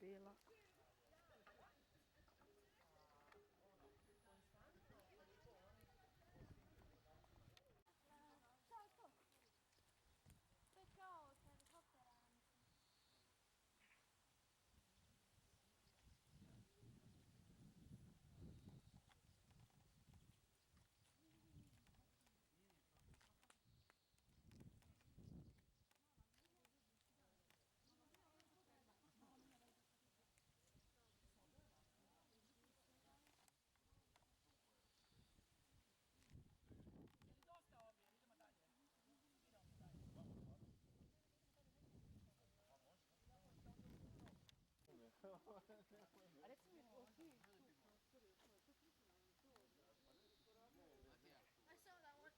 bila. Šta je to? To je kao od helikoptera, mislim. A reci mi, ti I saw that one.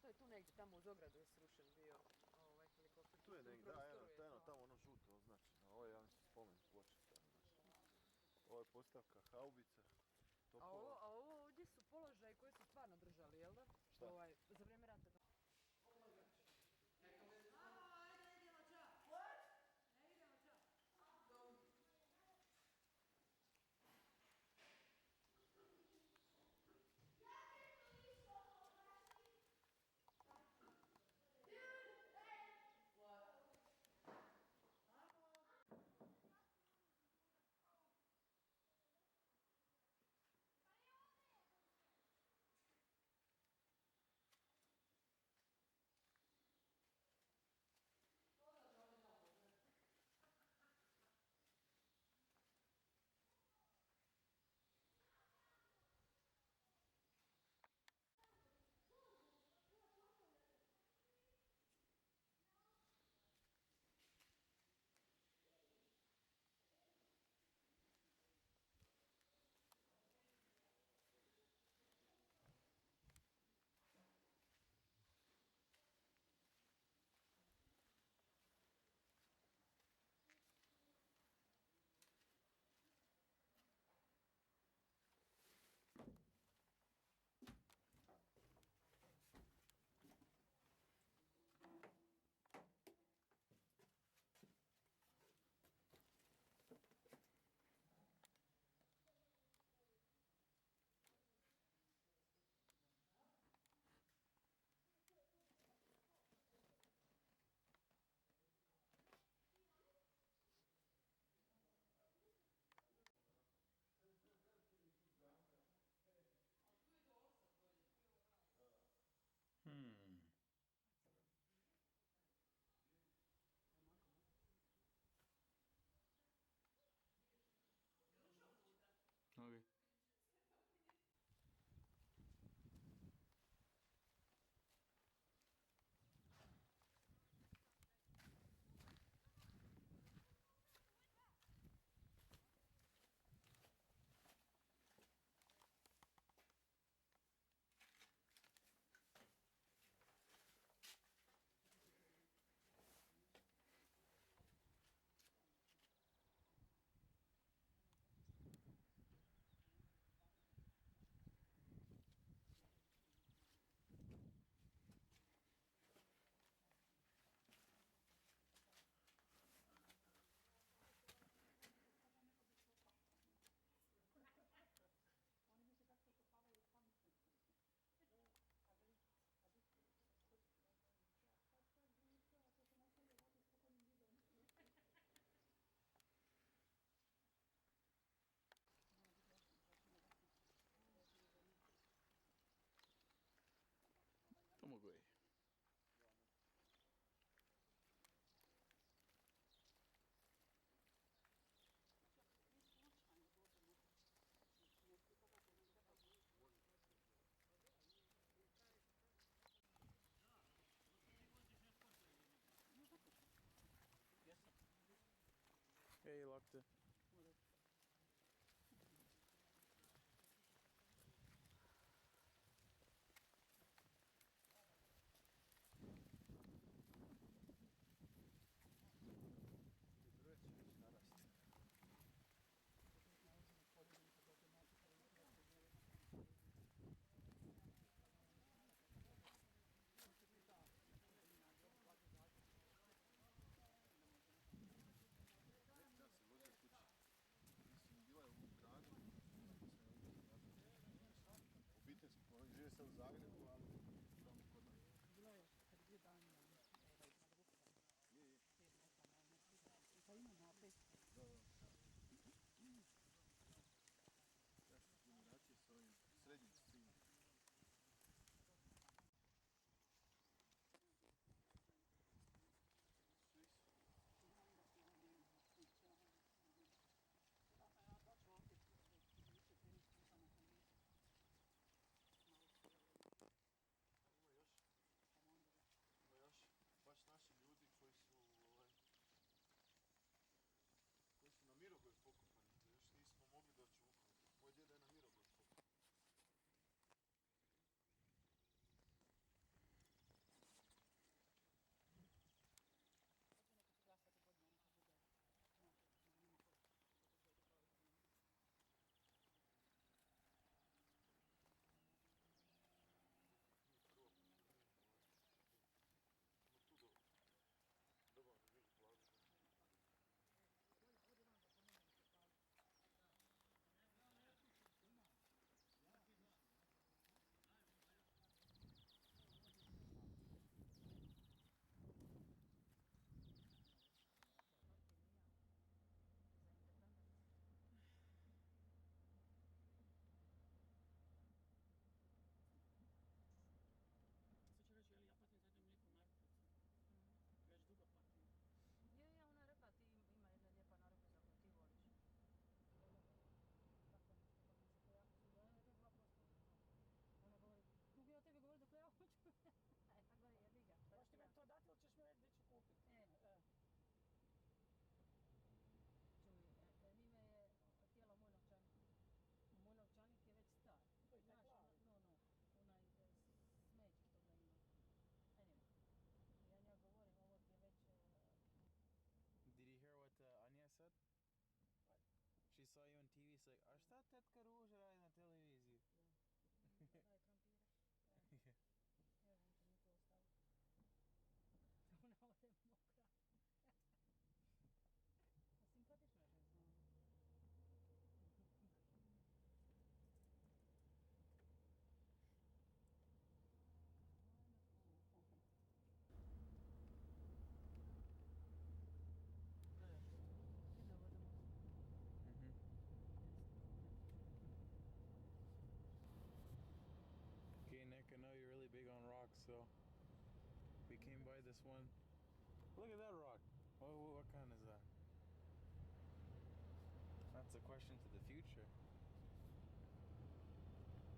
To je tu negdje, tamo uz ogradu je srušen bio helikopter. Tu je negdje, da, eno, tamo ono žuto označeno. Ovo je, ja mislim, spomen pločica. Ovo je postavka haubica, topova. A ovo ovdje su položaji koji su stvarno držali, jel da? Šta? Za vrijeme rata. Okay. Pomogao je. vakti. Drveće već narasti. Neki dan se vozio kući. Mislim, bila je u gradu. Obiteljski, žive se u Zagrebu, ali tamo kod nas. Bilo je kad je bio dan na Vukovaru. Je. Pa ima napis. Da. Jasne kombinacije s ovim srednjim ciljima. Svi su. Ja baš ovdje više tenis puta na kondici. Ima još. Ima još baš naši ljudi koji su na Mirogoj pokopani. Još nismo mogli doći u Vukovar. Moj djeda je na Mirogoj pokopan. Hoće neko će glasati godinu, neko bude naše manjine koje se dođe kao i manjine. Nije krov, ima tu do dobavno nižu plažu. Ovdje vam da ponovno se pali. Sad će reći, ja platim zadnju neku narukvicu. Već dugo platim. Je, ona je rekla ti ima jedna lijepa narukvica koju ti voliš. Tako nešto, kako mi se to jako sviđa. Ona je rekla 2%. Ona govori, mogu ja tebi govoriti dok ja hoću? A ja govorim, jebi ga, šta Hoćeš ću ti ja? meni to dati ili ćeš mi reći gdje ću kupiti? Čuj, Nime je htjela moj novčanik. Moj novčanik je već star. To je taj Znaš, plavi. no, onaj smeđi što ga ima. Anyway, ja njoj govorim, ovo ti je već... Did you hear what Anja said? What? She saw you on TV, she's like, a šta tetka Ruža radi na televiziji? Da daje krompire. Yeah. Evo, on će mi tu ostaviti. Ona ode mokra. A simpatična je žena. Okay, Nick, I know you're really big on rocks, so we came by this one. Look at that rock. What kind is that? That's a question to the